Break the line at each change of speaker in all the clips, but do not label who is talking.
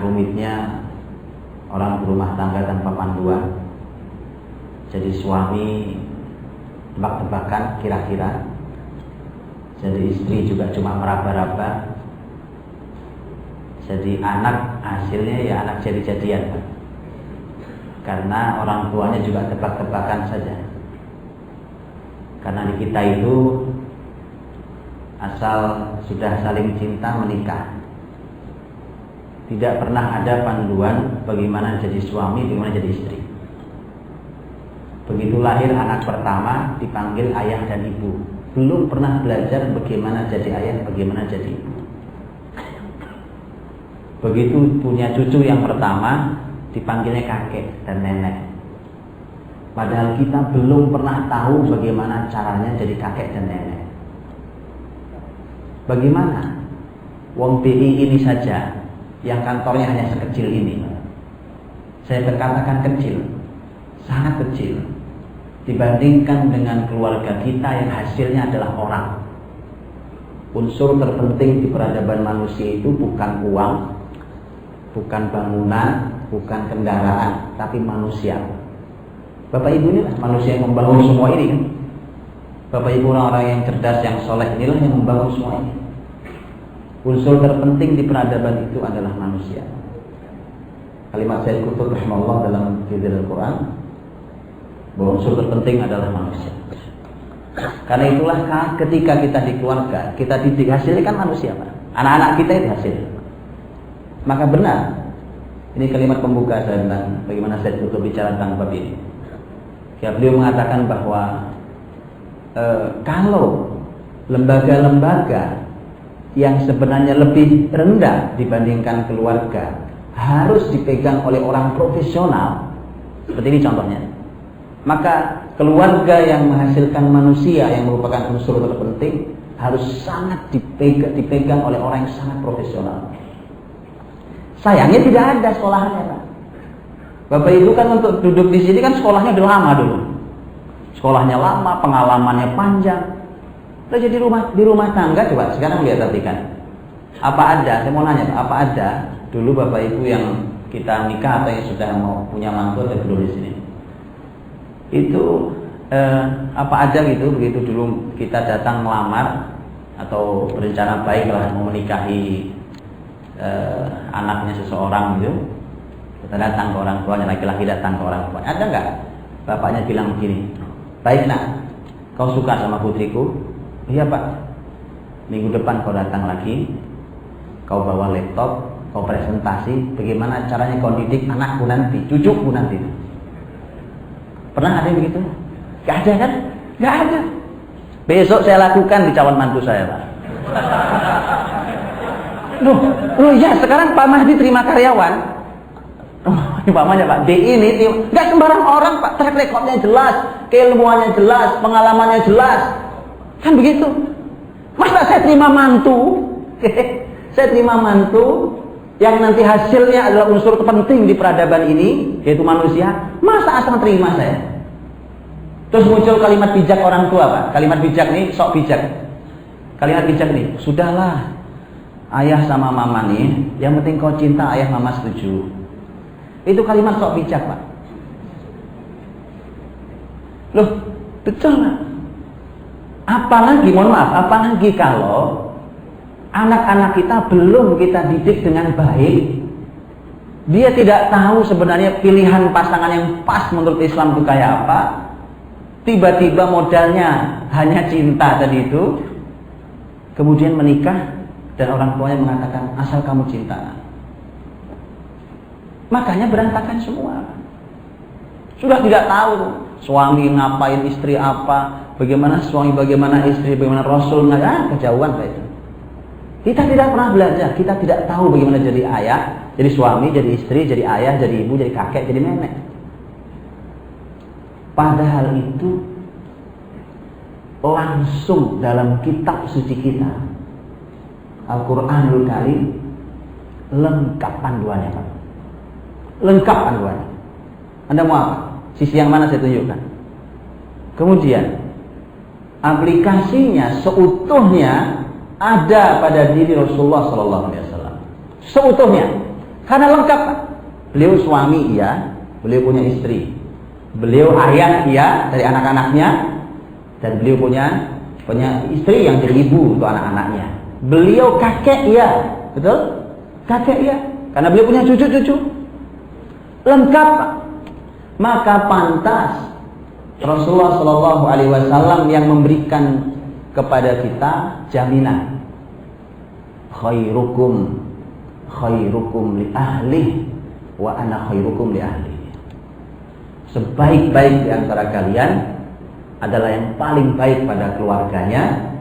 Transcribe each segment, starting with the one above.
rumitnya orang berumah tangga tanpa panduan. Jadi suami tebak-tebakan kira-kira, jadi istri juga cuma meraba-raba, jadi anak hasilnya ya anak jadi-jadian, Pak. Karena orang tuanya juga tebak-tebakan saja. Karena di kita itu asal sudah saling cinta menikah, tidak pernah ada panduan bagaimana jadi suami, bagaimana jadi istri. Begitu lahir anak pertama dipanggil ayah dan ibu, belum pernah belajar bagaimana jadi ayah, bagaimana jadi ibu. Begitu punya cucu yang pertama dipanggilnya kakek dan nenek, padahal kita belum pernah tahu bagaimana caranya jadi kakek dan nenek. Bagaimana? Wong BI ini saja yang kantornya hanya sekecil ini, saya berkatakan kecil, sangat kecil dibandingkan dengan keluarga kita yang hasilnya adalah orang. Unsur terpenting di peradaban manusia itu bukan uang, bukan bangunan, bukan kendaraan, tapi manusia. Bapak Ibu inilah manusia yang membangun semua ini kan? Bapak Ibu orang-orang yang cerdas, yang soleh inilah yang membangun semua ini. Unsur terpenting di peradaban itu adalah manusia. Kalimat Sayyid Qutb rahimahullah dalam Fidhil Al-Quran, bahwa unsur terpenting adalah manusia. Karena itulah ketika kita di keluarga, kita didik hasilnya kan manusia, Pak. Anak-anak kita itu hasil. Maka benar, ini kalimat pembuka saya tentang bagaimana Sayyid Qutb bicara tentang bab ini. Ya, beliau mengatakan bahwa kalau lembaga-lembaga yang sebenarnya lebih rendah dibandingkan keluarga harus dipegang oleh orang profesional, seperti ini contohnya, maka keluarga yang menghasilkan manusia yang merupakan unsur terpenting harus sangat dipegang oleh orang yang sangat profesional. Sayangnya tidak ada sekolahnya, Pak. Bapak Ibu kan untuk duduk di sini kan sekolahnya udah lama dulu. Sekolahnya lama, pengalamannya panjang. Udah jadi di rumah tangga, coba sekarang lihat perhatikan. Apa ada, saya mau nanya, apa ada dulu Bapak Ibu yang kita nikah atau yang sudah mau punya mantu atau belum di sini? Itu apa ada gitu, begitu dulu kita datang melamar atau berencana baiklah mau menikahi anaknya seseorang gitu, kita datang ke orang tuanya, laki-laki datang ke orang tuanya, ada nggak bapaknya bilang begini, baik nak, kau suka sama putriku? Iya Pak. Minggu depan kau datang lagi, kau bawa laptop, kau presentasi bagaimana caranya kau didik anakku nanti, cucuku nanti. Pernah ada yang begitu? Gak ada kan? Gak ada. Besok saya lakukan di calon mantu saya, Pak. Loh ya, sekarang Pak Mahdi terima karyawan. Umpamanya Pak D ini nggak sembarang orang, Pak. Track recordnya jelas, keilmuannya jelas, pengalamannya jelas, kan begitu. Masa saya terima mantu? Saya terima mantu yang nanti hasilnya adalah unsur terpenting di peradaban ini, yaitu manusia. Masa asal terima saya? Terus muncul kalimat bijak orang tua, Pak. Kalimat bijak nih, sok bijak. Kalimat bijak nih, sudahlah, ayah sama mama nih, yang penting kau cinta, ayah mama setuju. Itu kalimat sok bijak, Pak. Loh, betul, Pak. Apalagi, mohon maaf, apalagi kalau anak-anak kita belum kita didik dengan baik, dia tidak tahu sebenarnya pilihan pasangan yang pas menurut Islam itu kayak apa. Tiba-tiba modalnya hanya cinta tadi itu, kemudian menikah dan orang tuanya mengatakan asal kamu cinta. Makanya berantakan semua. Sudah tidak tahu suami ngapain, istri apa, bagaimana suami, bagaimana istri, bagaimana Rasul, kejauhan Pak itu. Kita tidak pernah belajar, kita tidak tahu bagaimana jadi ayah, jadi suami, jadi istri, jadi ayah, jadi ibu, jadi kakek, jadi nenek. Padahal itu langsung dalam kitab suci kita, Al-Quranul Karim, lengkap panduannya, Pak. Lengkap panduannya. Anda mau apa? Sisi yang mana saya tunjukkan. Kemudian aplikasinya seutuhnya ada pada diri Rasulullah SAW. Seutuhnya. Karena lengkap. Beliau suami iya, beliau punya istri. Beliau ayah iya dari anak-anaknya, dan beliau punya istri yang jadi ibu untuk anak-anaknya. Beliau kakek iya, betul? Kakek iya, karena beliau punya cucu-cucu. Lengkap. Maka pantas Rasulullah Shallallahu Alaihi Wasallam yang memberikan kepada kita jaminan. Khairukum li ahli wa ana khairukum li ahli. Sebaik-baik di antara kalian adalah yang paling baik pada keluarganya,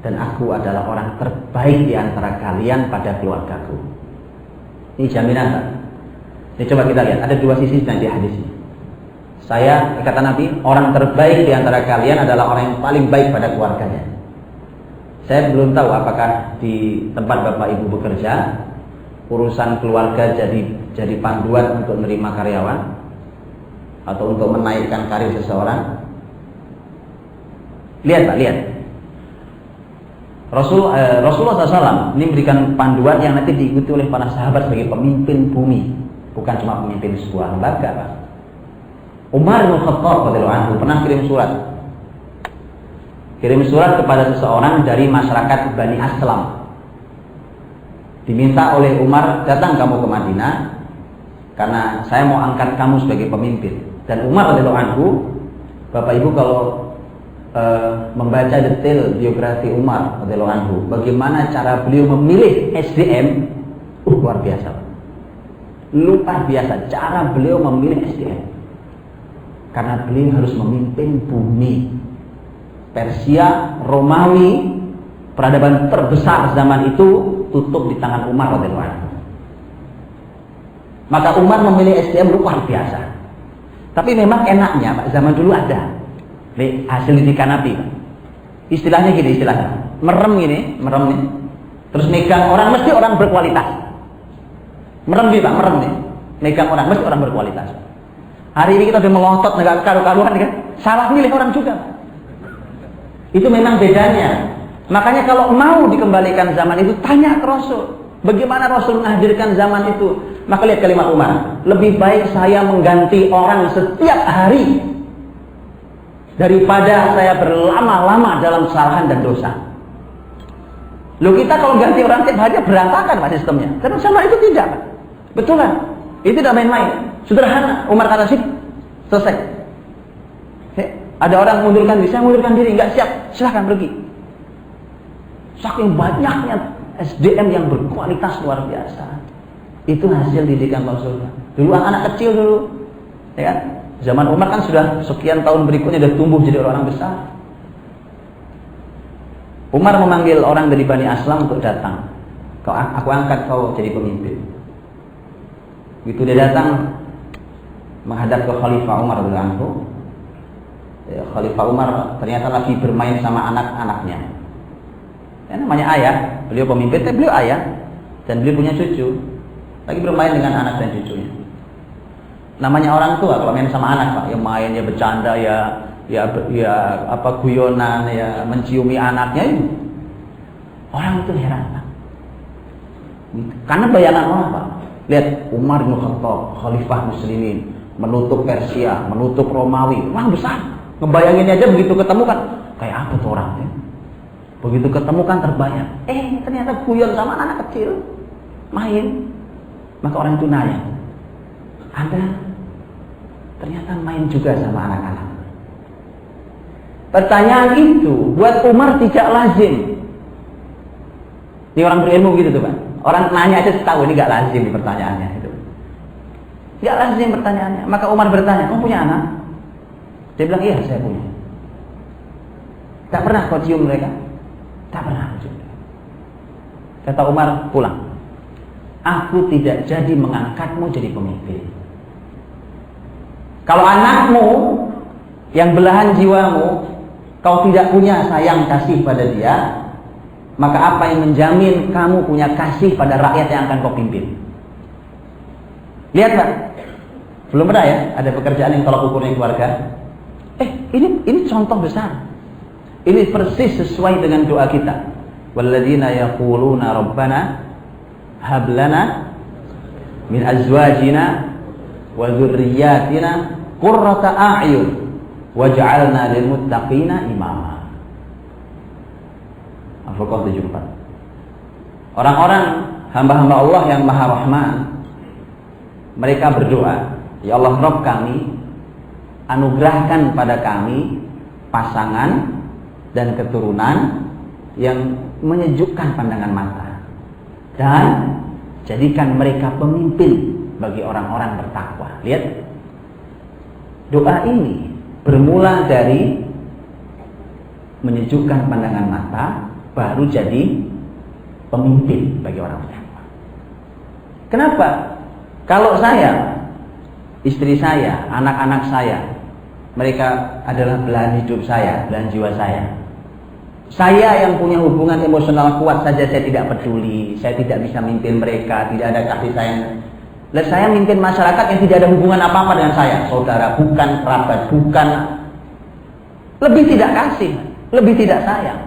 dan aku adalah orang terbaik di antara kalian pada keluargaku. Ini jaminan, Pak. Ini coba kita lihat, ada dua sisi di hadis ini. Kata Nabi, orang terbaik di antara kalian adalah orang yang paling baik pada keluarganya. Saya belum tahu apakah di tempat Bapak Ibu bekerja urusan keluarga jadi panduan untuk menerima karyawan atau untuk menaikkan karir seseorang. Lihat Pak, lihat. Rasulullah SAW ini memberikan panduan yang nanti diikuti oleh para sahabat sebagai pemimpin bumi, bukan cuma pemimpin sebuah lembaga, Pak. Umar bin Khattab radhiyallahu anhu pernah kirim surat kepada seseorang dari masyarakat Bani Aslam. Diminta oleh Umar, datang kamu ke Madinah karena saya mau angkat kamu sebagai pemimpin. Dan Umar radhiyallahu anhu, Bapak Ibu kalau membaca detail biografi Umar radhiyallahu anhu, bagaimana cara beliau memilih SDM, luar biasa. Luar biasa cara beliau memilih SDM. Karena beliau harus memimpin bumi. Persia, Romawi, peradaban terbesar zaman itu tutup di tangan Umar radhiyallahu anhu. Maka Umar memilih SDM luar biasa. Tapi memang enaknya Pak, zaman dulu ada hasil didikan Nabi. Istilahnya gini, merem nih. Terus megang orang, mesti orang berkualitas. Merem nih Pak, megang orang, mesti orang berkualitas. Hari ini kita udah melotot negara karu-karuan kan, salah milih orang juga. Itu memang bedanya. Makanya kalau mau dikembalikan zaman itu, tanya ke Rasul. Bagaimana Rasul menghadirkan zaman itu? Maka lihat kalimat Umar, lebih baik saya mengganti orang setiap hari daripada saya berlama-lama dalam kesalahan dan dosa. Loh, kita kalau ganti orang tiap hari berantakan Pak sistemnya. Tapi sama itu tidak, Pak. Betul kan? Itu tidak main-main. Sederhana. Umar kata sih, selesai. Ada orang mengundurkan diri, saya mengundurkan diri, nggak siap, silahkan pergi. Saking banyaknya SDM yang berkualitas luar biasa. Itu hasil didikan Rasulullah. Dulu anak kecil dulu, ya kan? Zaman Umar kan sudah sekian tahun berikutnya sudah tumbuh jadi orang besar. Umar memanggil orang dari Bani Aslam untuk datang. Aku angkat kau jadi pemimpin. Begitu dia datang menghadap ke Khalifah Umar radhiyallahu anhu. Khalifah Umar ternyata lagi bermain sama anak-anaknya. Ya, namanya ayah, beliau pemimpin, tapi beliau ayah dan beliau punya cucu. Lagi bermain dengan anak dan cucunya. Namanya orang tua kalau main sama anak Pak, ya main, ya bercanda, ya guyonan, ya menciumi anaknya itu. Orang itu heran Pak. Karena bayangan orang Pak. Lihat Umar bin Khattab, Khalifah Muslimin, menutup Persia, menutup Romawi, orang besar. Ngebayangin aja begitu ketemu kan, kayak apa tuh orang ya? Begitu ketemu kan terbayang. Ternyata guyon sama anak kecil, main. Maka orang itu nanya, Anda ternyata main juga sama anak-anak. Pertanyaan itu buat Umar tidak lazim. Ini orang berilmu gitu tuh Pak. Orang nanya aja tahu ini gak lazim di pertanyaannya itu. Gak lazim pertanyaannya. Maka Umar bertanya, kamu punya anak? Dia bilang, iya saya punya. Tak pernah kau cium mereka? Tak pernah cium. Kata Umar, pulang. Aku tidak jadi mengangkatmu jadi pemimpin. Kalau anakmu yang belahan jiwamu, kau tidak punya sayang kasih pada dia, maka apa yang menjamin kamu punya kasih pada rakyat yang akan kau pimpin? Lihat Pak, belum pernah ya ada pekerjaan yang tolak ukurnya keluarga. Ini contoh besar. Ini persis sesuai dengan doa kita. Walladzina yaquluna rabbana hab lana min azwajina wa dzurriyyatina qurrata a'yun waj'alna lil muttaqina imama. Al-Furqan 74. Orang-orang hamba-hamba Allah yang Maha Rahman, mereka berdoa, ya Allah Rabb kami, anugerahkan pada kami pasangan dan keturunan yang menyejukkan pandangan mata, dan jadikan mereka pemimpin bagi orang-orang bertakwa. Lihat, doa ini bermula dari menyejukkan pandangan mata, baru jadi pemimpin bagi orang bertakwa. Kenapa? Kalau saya, istri saya, anak-anak saya, mereka adalah belahan hidup saya, belahan jiwa saya. Saya yang punya hubungan emosional kuat saja saya tidak peduli, saya tidak bisa mimpin mereka, tidak ada kasih sayang. Dan saya mimpin masyarakat yang tidak ada hubungan apa-apa dengan saya, saudara, bukan kerabat, bukan, lebih tidak kasih, lebih tidak sayang.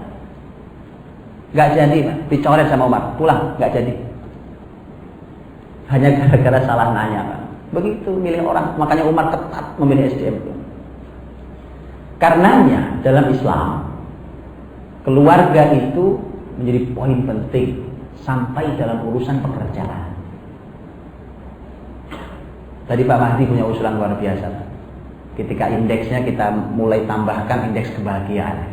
Gak jadi, Pak. Dicoret sama Umar, pulang, gak jadi. Hanya gara-gara salah nanya, Pak. Begitu milih orang, makanya Umar ketat memilih SDM itu. Karenanya dalam Islam, keluarga itu menjadi poin penting sampai dalam urusan pekerjaan. Tadi Pak Mahdi punya usulan luar biasa. Ketika indeksnya kita mulai tambahkan indeks kebahagiaan.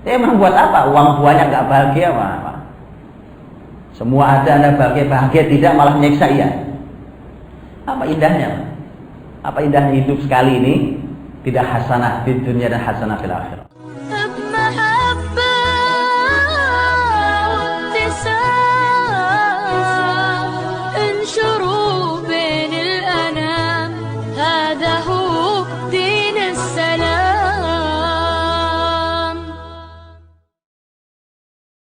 Emang buat apa? Uang banyak gak bahagia, Pak? Semua ada Anda bahagia tidak, malah nyeksa ya. Apa indahnya? Apa indahnya hidup sekali ini? Tidak hasanah di dunia dan hasanah fil akhirah.